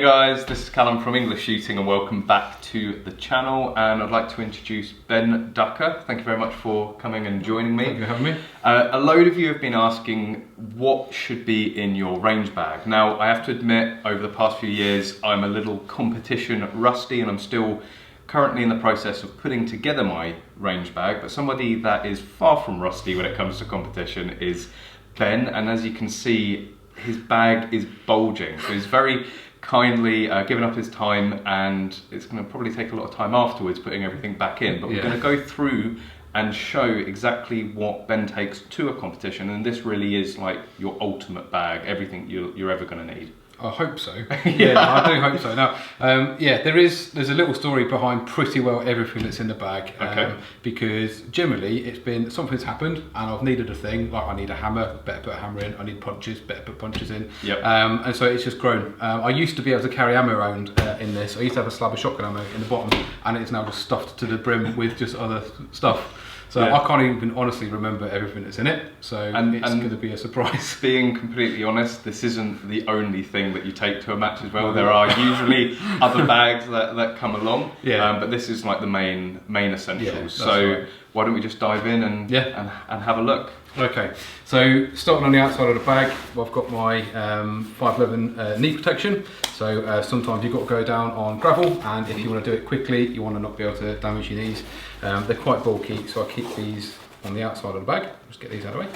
guys, this is Callum from EnglishShooting and welcome back to the channel, and I'd like to introduce Ben Ducker. Thank you very much for coming and joining me. Thank you for having me. A load of you have been asking what should be in your range bag. Now I have to admit, over the past few years I'm a little competition rusty and I'm still currently in the process of putting together my range bag, but somebody that is far from rusty when it comes to competition is Ben, and as you can see his bag is bulging, so he's very kindly given up his time, and it's going to probably take a lot of time afterwards putting everything back in, but we're going to go through and show exactly what Ben takes to a competition, and this really is like your ultimate bag, everything you're ever going to need. I hope so. Yeah, I do hope so. Now, yeah, there's a little story behind pretty well everything that's in the bag. Because generally it's been something's happened and I've needed a thing, like I need a hammer, better put a hammer in. I need punches, better put punches in. Yep. And so it's just grown. I used to be able to carry ammo around in this. I used to have a slab of shotgun ammo in the bottom, and it's now just stuffed to the brim with just other stuff. So yeah. I can't even honestly remember everything that's in it, so it's going to be a surprise. Being completely honest, this isn't the only thing that you take to a match as well. There are usually other bags that come along, but this is like the main essentials. Yeah, so right. Why don't we just dive in and have a look? Okay, so starting on the outside of the bag, I've got my 511 knee protection. So sometimes you've got to go down on gravel, and if you want to do it quickly, you want to not be able to damage your knees. They're quite bulky, so I keep these on the outside of the bag. Just get these out of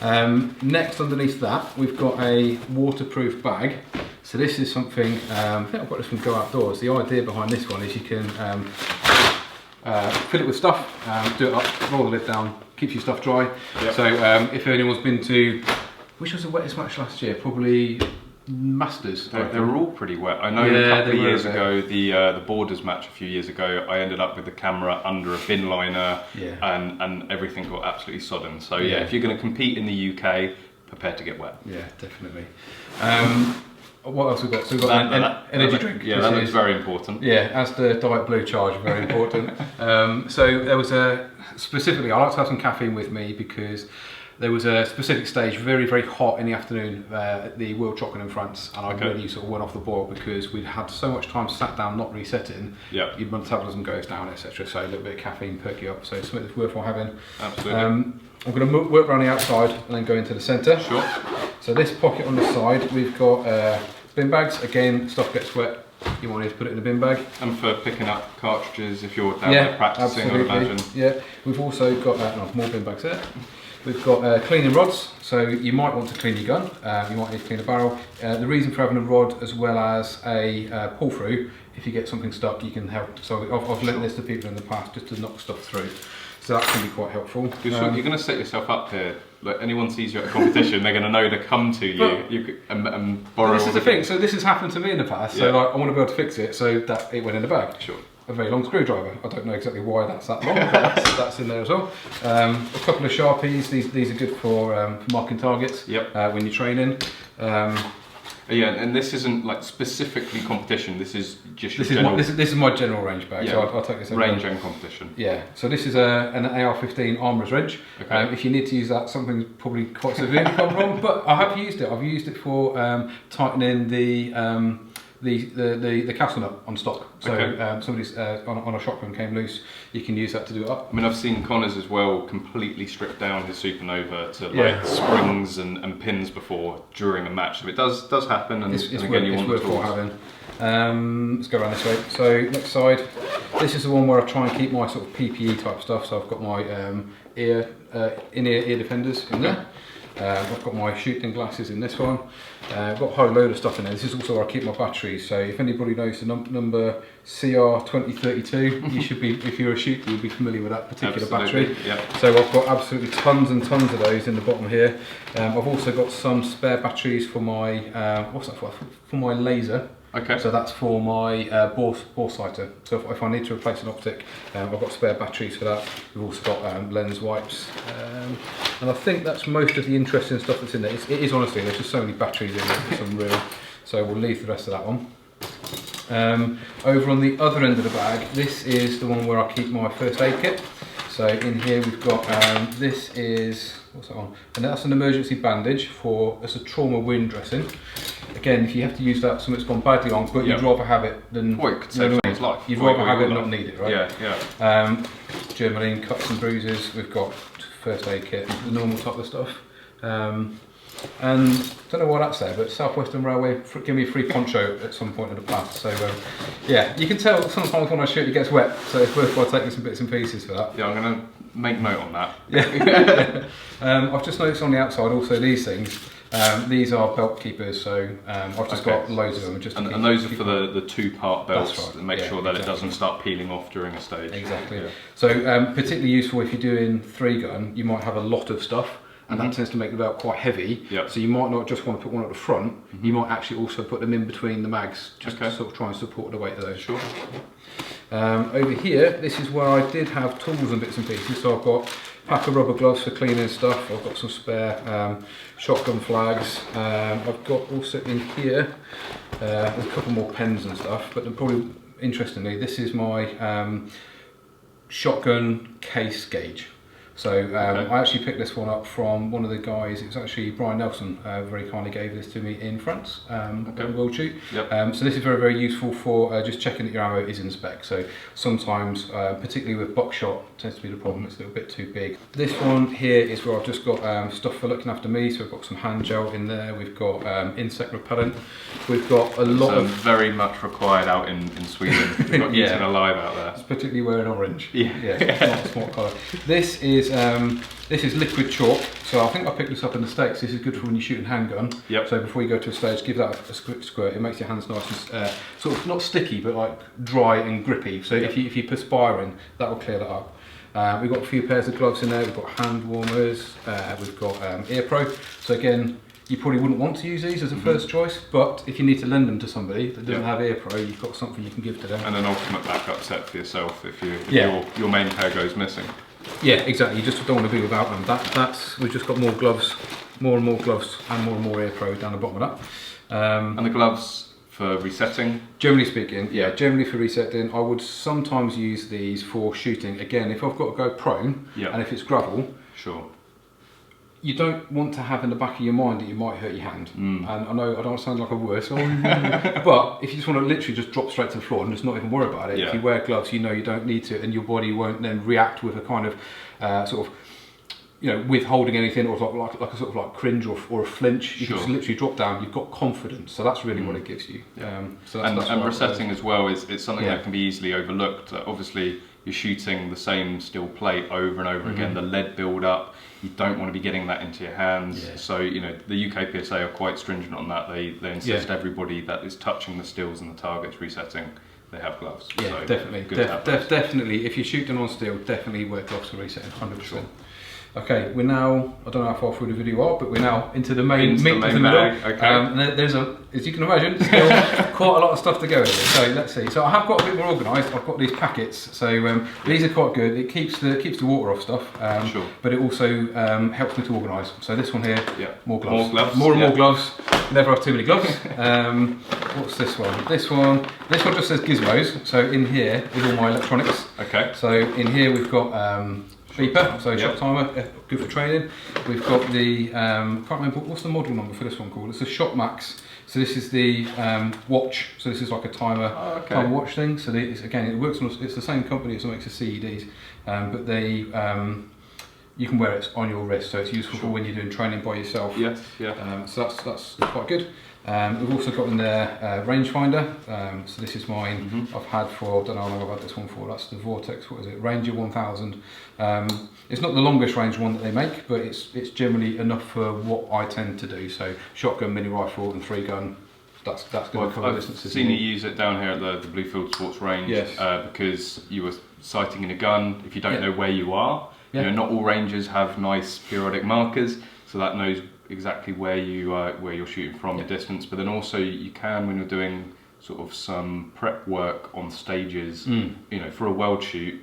the way. Next, underneath that, we've got a waterproof bag. So this is something, I think I've got this from Go Outdoors. The idea behind this one is you can fill it with stuff, do it up, roll the lid down, keeps your stuff dry. Yep. So if anyone's been to, which was the wettest match last year? Probably Masters. They were all pretty wet. I know a couple of years ago, the Borders match a few years ago, I ended up with the camera under a bin liner, and everything got absolutely sodden. So yeah, if you're going to compete in the UK, prepare to get wet. Yeah, definitely. What else have we got? So we've got an energy drink. Yeah, that looks very important. Yeah, as the Diet Blue charge, very important. So there was specifically, I like to have some caffeine with me because there was a specific stage, very, very hot in the afternoon at the World Shotgun in France, and I really sort of went off the boil because we'd had so much time sat down not resetting, your metabolism goes down, etc. So a little bit of caffeine perk you up, so it's something that's worthwhile having. Absolutely. I'm going to work around the outside and then go into the centre. Sure. So this pocket on the side, we've got bin bags. Again, stuff gets wet, you want to put it in a bin bag. And for picking up cartridges if you're down there practicing, I would imagine. Yeah, we've also got more bin bags there. We've got cleaning rods, so you might want to clean your gun, you might need to clean a barrel. The reason for having a rod as well as a pull through, if you get something stuck you can help. So I've lent this to people in the past just to knock stuff through. So that can be quite helpful. You're going to set yourself up here. Like anyone sees you at a competition, they're going to know to come to you and borrow. This is the thing. So this has happened to me in the past. So like, I want to be able to fix it, so that it went in the bag. Sure. A very long screwdriver. I don't know exactly why that's that long, but that's in there as well. A couple of Sharpies. These are good for marking targets. When you're training. Yeah, and this isn't like specifically competition. This is just this is my general range bag. So I'll take this range and competition. Yeah. So this is an AR-15 Armrest wrench. Okay. If you need to use that, something's probably quite severely gone wrong. But I have used it. I've used it for tightening the castle nut on stock. So somebody's on a shotgun came loose, you can use that to do it up. I mean, I've seen Connor's as well completely strip down his Supernova to like springs and pins before during a match. So it does happen, and it's worthwhile having. Let's go around this way. So next side, this is the one where I try and keep my sort of PPE type stuff. So I've got my in-ear defenders in there. I've got my shooting glasses in this one. I've got a whole load of stuff in there. This is also where I keep my batteries. So if anybody knows the number CR2032, you should be, if you're a shooter, you'll be familiar with that particular battery. Yep. So I've got absolutely tons and tons of those in the bottom here. I've also got some spare batteries for my what's that for? For my laser. Okay. So that's for my bore sighter. So if I need to replace an optic, I've got spare batteries for that. We've also got lens wipes. And I think that's most of the interesting stuff that's in there. It is honestly, there's just so many batteries in there, it's unreal. So we'll leave the rest of that one. Over on the other end of the bag, this is the one where I keep my first aid kit. So in here we've got, this is, what's that on? And that's an emergency bandage it's a trauma wound dressing. Again, if you have to use that, something's gone badly on, but you'd rather have it than... Well, it could save someone's life. You'd rather have it than not need it, right? Yeah, yeah. Germaline, cuts and bruises, we've got first aid kit, the normal type of stuff. And I don't know why that's there, but South Western Railway give me a free poncho at some point in the past. So yeah, you can tell sometimes when I shoot it gets wet, so it's worthwhile taking some bits and pieces for that. Yeah, I'm going to make note on that. Yeah. I've just noticed on the outside also these things. These are belt keepers, so I've just got loads of them. Just and those are for the two-part belts, right. to make sure that it doesn't start peeling off during a stage. Exactly. Yeah. So particularly useful if you're doing 3-gun, you might have a lot of stuff, and that tends to make the belt quite heavy. Yep. So you might not just want to put one at the front, you might actually also put them in between the mags, just to sort of try and support the weight of those. Sure. Over here, this is where I did have tools and bits and pieces, so I've got a pack of rubber gloves for cleaning stuff, I've got some spare shotgun flags, I've got also in here a couple more pens and stuff, but probably interestingly this is my shotgun case gauge. So I actually picked this one up from one of the guys. It was actually Brian Nelson, very kindly gave this to me in France at the World Shoot. Yep. So this is very, very useful for just checking that your ammo is in spec. So sometimes, particularly with buckshot, tends to be the problem, it's a little bit too big. This one here is where I've just got stuff for looking after me. So we've got some hand gel in there, we've got insect repellent, we've got a lot of... very much required out in Sweden. We've got eaten alive out there. It's particularly wearing orange. Yeah. It's not a smart colour. This is liquid chalk, so I think I picked this up in the States. This is good for when you're shooting handgun. Yep. So before you go to a stage, give that a squirt. It makes your hands nice and sort of not sticky, but like dry and grippy. So if you're perspiring, that will clear that up. We've got a few pairs of gloves in there. We've got hand warmers. We've got Ear Pro. So again, you probably wouldn't want to use these as a first choice, but if you need to lend them to somebody that doesn't have Ear Pro, you've got something you can give to them. And an ultimate backup set for yourself if your main pair goes missing. Yeah, exactly. You just don't want to be without them. We've just got more gloves, more and more gloves, and more Ear Pro down the bottom of that. And the gloves for resetting? Generally speaking, generally for resetting, I would sometimes use these for shooting. Again, if I've got to go prone, and if it's gravel, sure. You don't want to have in the back of your mind that you might hurt your hand. And I know I don't sound like a worse, but if you just want to literally just drop straight to the floor and just not even worry about it, if you wear gloves, you know you don't need to, and your body won't then react with a kind of sort of, withholding anything, or like a sort of like cringe or a flinch. You can just literally drop down. You've got confidence, so that's really what it gives you. So that's resetting as well is something that can be easily overlooked. Obviously, you're shooting the same steel plate over and over again. The lead build up. You don't want to be getting that into your hands. So the UKPSA are quite stringent on that. They insist everybody that is touching the steels and the targets resetting, they have gloves. Yeah, so definitely. Definitely. If you're shooting on steel, definitely wear gloves for resetting. 100%. Sure. Okay, we're now, I don't know how far through the video are, but we're now into the main meat of the middle. Okay. And there's as you can imagine, still quite a lot of stuff to go with it. So let's see. So I have got a bit more organised. I've got these packets. So these are quite good. It keeps the water off stuff, but it also helps me to organise. So this one here, more gloves. More and more gloves. Never have too many gloves. What's this one? This one just says gizmos. So in here is all my electronics. Okay. So in here we've got beeper, so shot timer, good for training. We've got the, can't remember, what's the model number for this one called? It's a Shot Max. So this is the watch, so this is like a timer, timer watch thing. So again, it works on, it's the same company that makes the CEDs, but they, you can wear it on your wrist, so it's useful for when you're doing training by yourself. Yes, so that's quite good. We've also got in there rangefinder. So this is mine. I've had for, I don't know how long I've had this one for. That's the Vortex. What is it? Ranger 1000. It's not the longest range one that they make, but it's generally enough for what I tend to do. So shotgun, mini rifle, and 3-gun. That's going to cover distances. I've seen you use it down here at the Blue Fieldsports range. Yes. Because you were sighting in a gun. If you don't know where you are, not all ranges have nice periodic markers, so that knows exactly where you're shooting from, the distance. But then also you can, when you're doing sort of some prep work on stages, for a world shoot,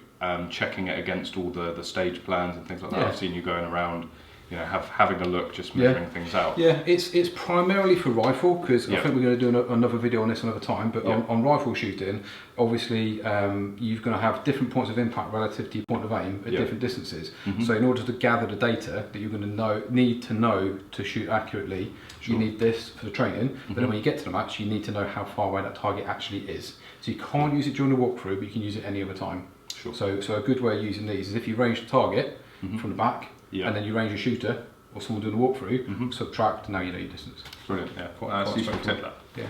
checking it against all the stage plans and things like that. I've seen you going around you know, having a look, just measuring things out. Yeah, it's primarily for rifle, because I think we're going to do another video on this another time, but on rifle shooting, obviously you're going to have different points of impact relative to your point of aim at different distances. So in order to gather the data that you're going to need to know to shoot accurately, you need this for the training, but then when you get to the match, you need to know how far away that target actually is. So you can't use it during the walkthrough, but you can use it any other time. So a good way of using these is if you range the target from the back, and then you range a shooter or someone doing a walkthrough, subtract, now you know your distance. Brilliant, yeah. Quite useful tip that. Yeah.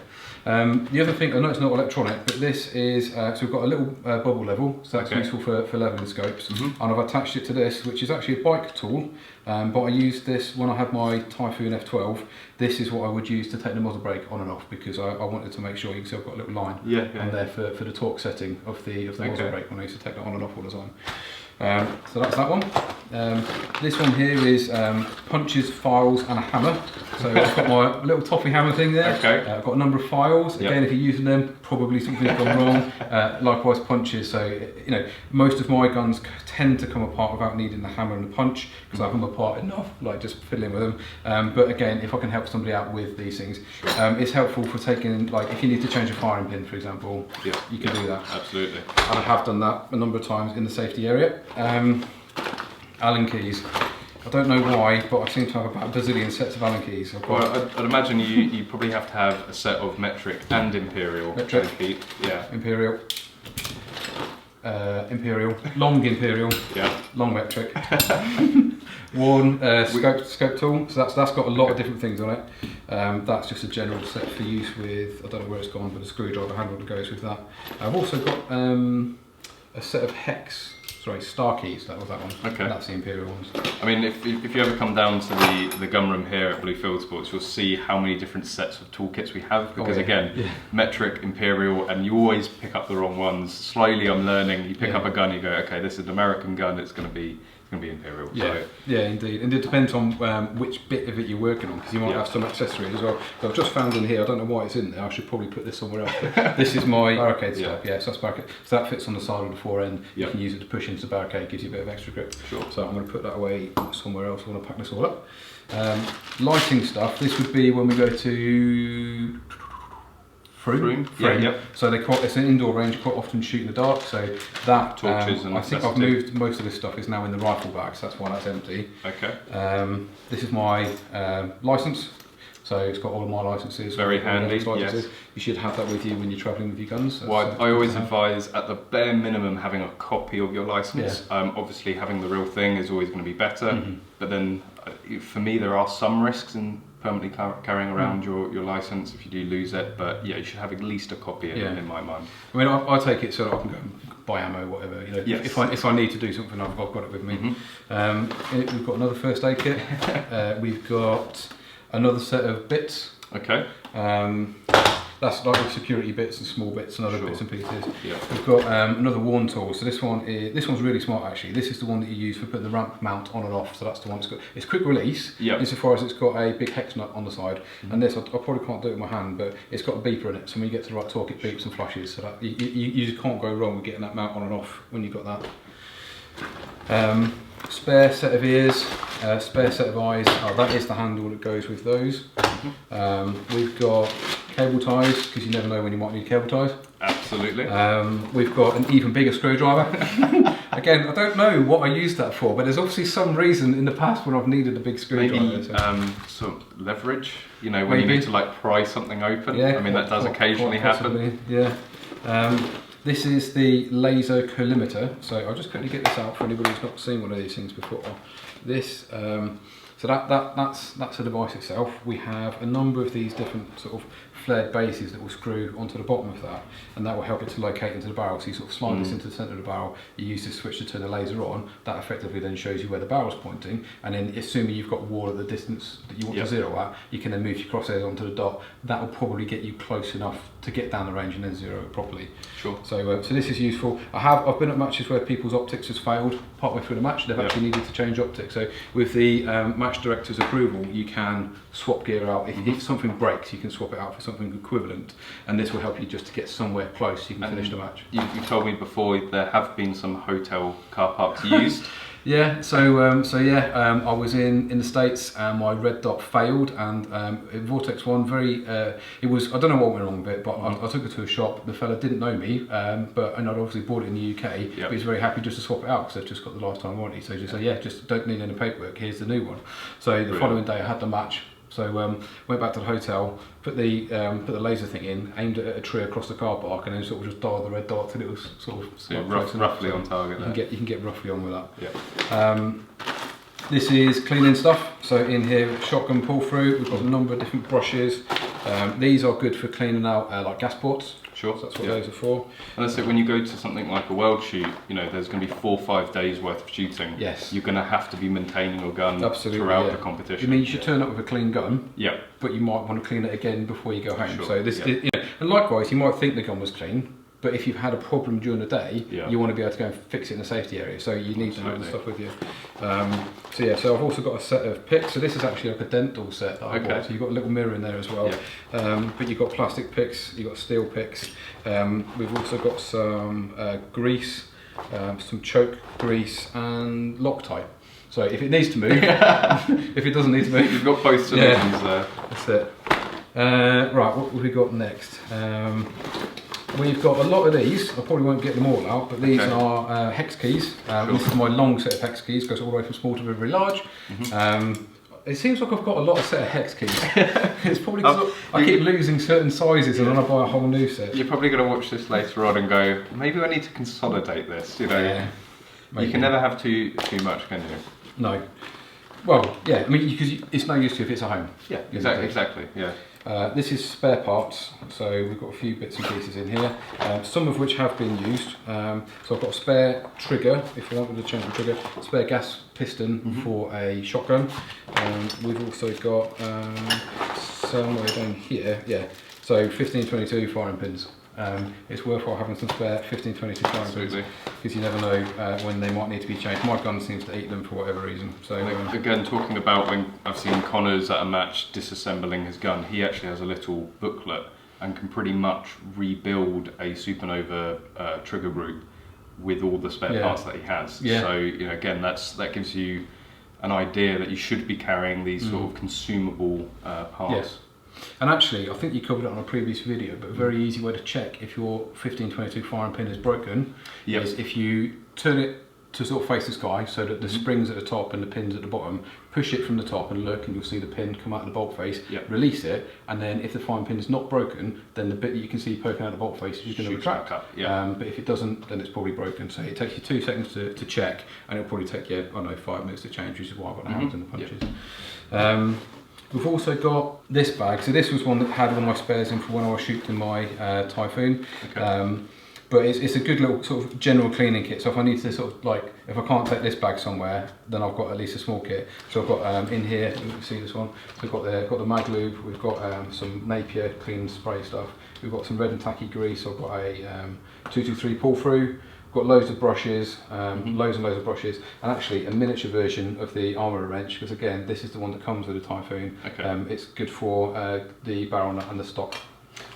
The other thing, I know it's not electronic, but this is, so we've got a little bubble level, so that's useful for leveling scopes. And I've attached it to this, which is actually a bike tool, but I used this when I had my Typhoon F12. This is what I would use to take the muzzle brake on and off, because I wanted to make sure, you can see I've got a little line on there for the torque setting of the muzzle brake when I used to take that on and off all the time. So that's that one. This one here is punches, files and a hammer. So I've got my little toffee hammer thing there. I've got a number of files. Again, if you're using them, probably something's gone wrong. Likewise punches. So, you know, most of my guns tend to come apart without needing the hammer and the punch, because I have them apart enough, like just fiddling with them. But again, if I can help somebody out with these things, it's helpful for taking, like if you need to change a firing pin, for example, you can do that. Absolutely. And I have done that a number of times in the safety area. Allen keys. I don't know why, but I seem to have about a bazillion sets of Allen keys. Well, I'd imagine you probably have to have a set of metric and imperial. Metric. Imperial. Imperial. Long imperial. Long metric. One scope tool. So that's got a lot of different things on it. That's just a general set for use with, I don't know where it's gone, but a screwdriver handle that goes with that. I've also got a set of star keys, that was that one. That's the imperial ones. I mean, if you ever come down to the gun room here at Blue Fieldsports, you'll see how many different sets of toolkits we have, because again, metric, imperial, and you always pick up the wrong ones. Slowly I'm learning, you pick up a gun, you go, okay, this is an American gun, it's going to be imperial. Yeah, indeed, and it depends on which bit of it you're working on, because you might have some accessories as well. So I've just found in here, I don't know why it's in there, I should probably put this somewhere else, but this is my barricade stuff. So that's barricade, so that fits on the side of the fore end. You can use it to push into the barricade, gives you a bit of extra grip. So I'm going to put that away somewhere else. I want to pack this all up. Lighting stuff, this would be when we go to Frame. So it's an indoor range, quite often shoot in the dark, so that torches and I think I've moved most of this stuff is now in the rifle bag, so that's why that's empty. This is my license, so it's got all of my licenses. Very handy. You should have that with you when you're travelling with your guns. Well, I always advise at the bare minimum having a copy of your license. Obviously having the real thing is always going to be better, but then for me there are some risks in permanently carrying around your license if you do lose it, but you should have at least a copy in my mind. I mean, I take it so that I can go and buy ammo, whatever. You know, if I need to do something, I've got it with me. We've got another first aid kit. We've got another set of bits. That's like security bits and small bits and other bits and pieces. We've got another worn tool. So this one's really smart actually. This is the one that you use for putting the ramp mount on and off. So that's the one that's got, it's quick release insofar as it's got a big hex nut on the side. And this, I probably can't do it with my hand, but it's got a beeper in it. So when you get to the right torque, it beeps and flashes. So that you just can't go wrong with getting that mount on and off when you've got that. Spare set of ears, spare set of eyes. That is the handle that goes with those. We've got cable ties, because you never know when you might need cable ties. Absolutely. We've got an even bigger screwdriver. Again, I don't know what I used that for, but there's obviously some reason in the past when I've needed a big screwdriver. Maybe some leverage, you know, when you need to like pry something open. I mean, that does occasionally happen. This is the laser Kilometer. So I'll just quickly get this out for anybody who's not seen one of these things before. This, so that's a device itself. We have a number of these different sort of flared bases that will screw onto the bottom of that, and that will help it to locate into the barrel. So you sort of slide this into the centre of the barrel, you use this switch to turn the laser on, that effectively then shows you where the barrel's pointing, and then assuming you've got a wall at the distance that you want to zero at, you can then move your crosshairs onto the dot. That will probably get you close enough to get down the range and then zero it properly. So this is useful. I've been at matches where people's optics has failed partway through the match. They've actually needed to change optics. So with the match director's approval, you can swap gear out. If something breaks, you can swap it out for something equivalent, and this will help you just to get somewhere close so you can finish the match. You told me before there have been some hotel car parks used. Yeah, I was in the States and my red dot failed, and Vortex One it was, I don't know what went wrong with it, but I took it to a shop. The fella didn't know me, and I'd obviously bought it in the UK, but he's very happy just to swap it out because they've just got the lifetime warranty. So he just said, yeah, just don't need any paperwork, here's the new one. So the following day I had the match. So went back to the hotel, put the laser thing in, aimed it at a tree across the car park, and then sort of just dialed the red dot till it was sort of roughly on target. You can get roughly on with that. Yeah. This is cleaning stuff. So in here, shotgun pull through. We've got a number of different brushes. These are good for cleaning out like gas ports. Sure. So that's what those are for. And that's it. When you go to something like a world shoot, you know, there's going to be 4 or 5 days worth of shooting. Yes. You're going to have to be maintaining your gun throughout the competition. You mean you should turn up with a clean gun? Yeah. But you might want to clean it again before you go home. Sure. So and likewise, you might think the gun was clean, but if you've had a problem during the day, you want to be able to go and fix it in a safety area. So you need to have the stuff with you. So I've also got a set of picks. So this is actually like a dental set that I bought. So you've got a little mirror in there as well. Yeah. But you've got plastic picks, you've got steel picks. We've also got some grease, some choke grease, and Loctite. So if it needs to move, if it doesn't need to move, you've got both solutions there. That's it. Right, what have we got next? We've got a lot of these. I probably won't get them all out, but these are Hex Keys. This is my long set of Hex Keys, goes all the way from small to very large. It seems like I've got a lot of set of Hex Keys. It's probably because I keep losing certain sizes and then I buy a whole new set. You're probably going to watch this later on and go, maybe I need to consolidate this. You know, you can never have too much, can you? No. Well, yeah. I mean, because it's no use to you if it's at home. Yeah, exactly. Yeah. This is spare parts, so we've got a few bits and pieces in here, some of which have been used. So I've got a spare trigger, if you wanted to change the trigger, spare gas piston for a shotgun. We've also got somewhere down here, so 1522 firing pins. It's worthwhile having some spare 1522 firing pins because you never know when they might need to be changed. My gun seems to eat them for whatever reason. So again, talking about when I've seen Connors at a match disassembling his gun, he actually has a little booklet and can pretty much rebuild a Supernova trigger group with all the spare parts that he has. So you know, again, that gives you an idea that you should be carrying these sort of consumable parts. And actually, I think you covered it on a previous video, but a very easy way to check if your 1522 firing pin is broken is if you turn it to sort of face the sky so that the spring's at the top and the pin's at the bottom, push it from the top and look and you'll see the pin come out of the bolt face, release it, and then if the firing pin is not broken, then the bit that you can see poking out the bolt face is just going to retract. But if it doesn't, then it's probably broken. So it takes you 2 seconds to check, and it'll probably take you, I don't know, 5 minutes to change, which is why I've got the hands and the punches. We've also got this bag. So this was one that had one of my spares in for when I was shooting my Typhoon. But it's a good little sort of general cleaning kit. So if I need to sort of like, if I can't take this bag somewhere, then I've got at least a small kit. So I've got in here, you can see this one. So we've got the mag lube, we've got some Napier clean spray stuff. We've got some red and tacky grease. I've got a 223 pull through. Got loads of brushes, loads and loads of brushes, and actually a miniature version of the armor wrench, because again, this is the one that comes with the Typhoon. It's good for the barrel nut and the stock.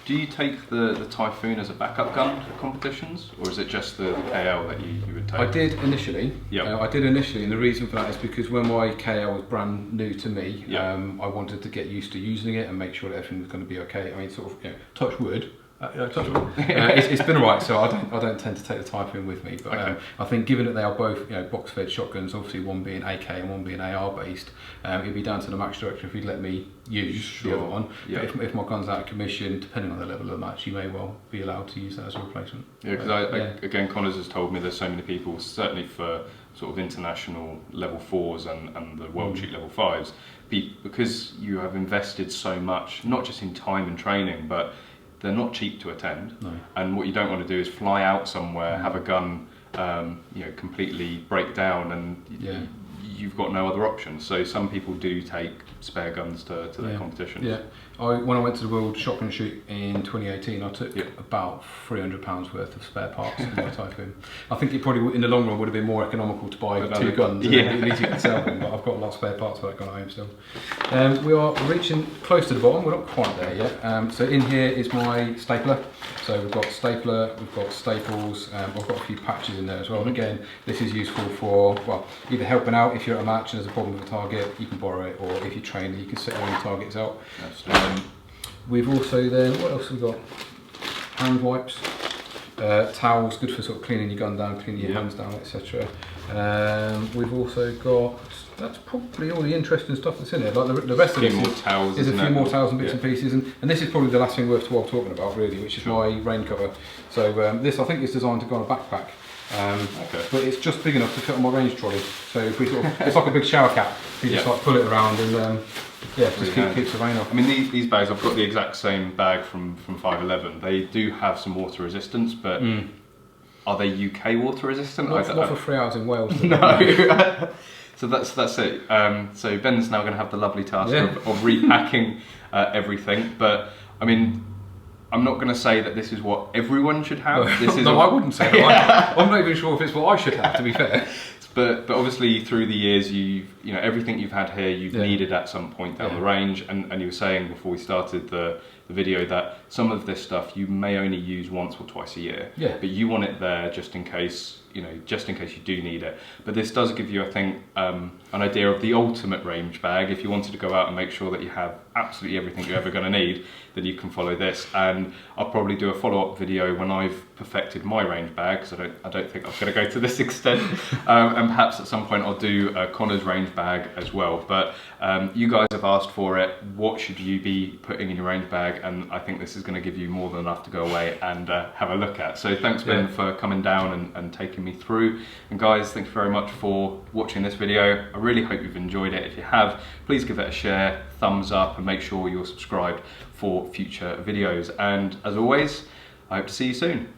Do you take the Typhoon as a backup gun for competitions, or is it just the KL that you would take? I did initially. And the reason for that is because when my KL was brand new to me, I wanted to get used to using it and make sure that everything was going to be okay. I mean, sort of, touch wood. It's been alright, so I don't tend to take the Typhoon with me, but I think given that they are both box fed shotguns, obviously one being AK and one being AR based, it'd be down to the match director if he'd let me use the other one. But if my gun's out of commission, depending on the level of the match, you may well be allowed to use that as a replacement. Again, Connors has told me there's so many people, certainly for sort of international level 4s and the world shoot level 5s, because you have invested so much, not just in time and training, but they're not cheap to attend. And what you don't want to do is fly out somewhere, have a gun completely break down, and you've got no other option. So some people do take spare guns to their competitions. Yeah, when I went to the World Shotgun and Shoot in 2018, I took about £300 worth of spare parts in my Typhoon. I think it probably, in the long run, would have been more economical to buy 2 guns, and at least you can sell them, but I've got a lot of spare parts for that gun at home still. We are reaching close to the bottom, we're not quite there yet. So in here is my stapler. So we've got stapler, we've got staples, I've got a few patches in there as well. And again, this is useful for, well, either helping out if you're at a match and there's a problem with a target, you can borrow it, or if you train, you can set your own targets out. We've also then, what else have we got? Hand wipes, towels, good for sort of cleaning your gun down, cleaning your hands down, etc. We've also got, that's probably all the interesting stuff that's in here. Like the rest of this is a few more towels and bits and pieces, and this is probably the last thing worthwhile talking about really, which is my rain cover. So this I think is designed to go on a backpack. But it's just big enough to fit on my range trolley. So if we sort of, it's like a big shower cap. You just like pull it around and just keeps the rain off. I mean these bags, I've got the exact same bag from 511. They do have some water resistance, but are they UK water resistant? Not for 3 hours in Wales. No. So that's it. So Ben's now going to have the lovely task of repacking everything. But I mean, I'm not going to say that this is what everyone should have. This is I wouldn't say that. I'm not even sure if it's what I should have, to be fair. But obviously through the years, you know everything you've had here, you've needed at some point down the range, and you were saying before we started the video that some of this stuff you may only use once or twice a year. But you want it there just in case, you know, just in case you do need it. But this does give you, I think, an idea of the ultimate range bag. If you wanted to go out and make sure that you have absolutely everything you're ever going to need, then you can follow this. And I'll probably do a follow-up video when I've perfected my range bag, because I don't think I'm going to go to this extent. And perhaps at some point I'll do Connor's range bag as well. But you guys have asked for it. What should you be putting in your range bag? And I think this is going to give you more than enough to go away and have a look at. So thanks Ben for coming down and taking me through. And guys, thank you very much for watching this video. I really hope you've enjoyed it. If you have, please give it a share, thumbs up, and make sure you're subscribed for future videos. And as always, I hope to see you soon.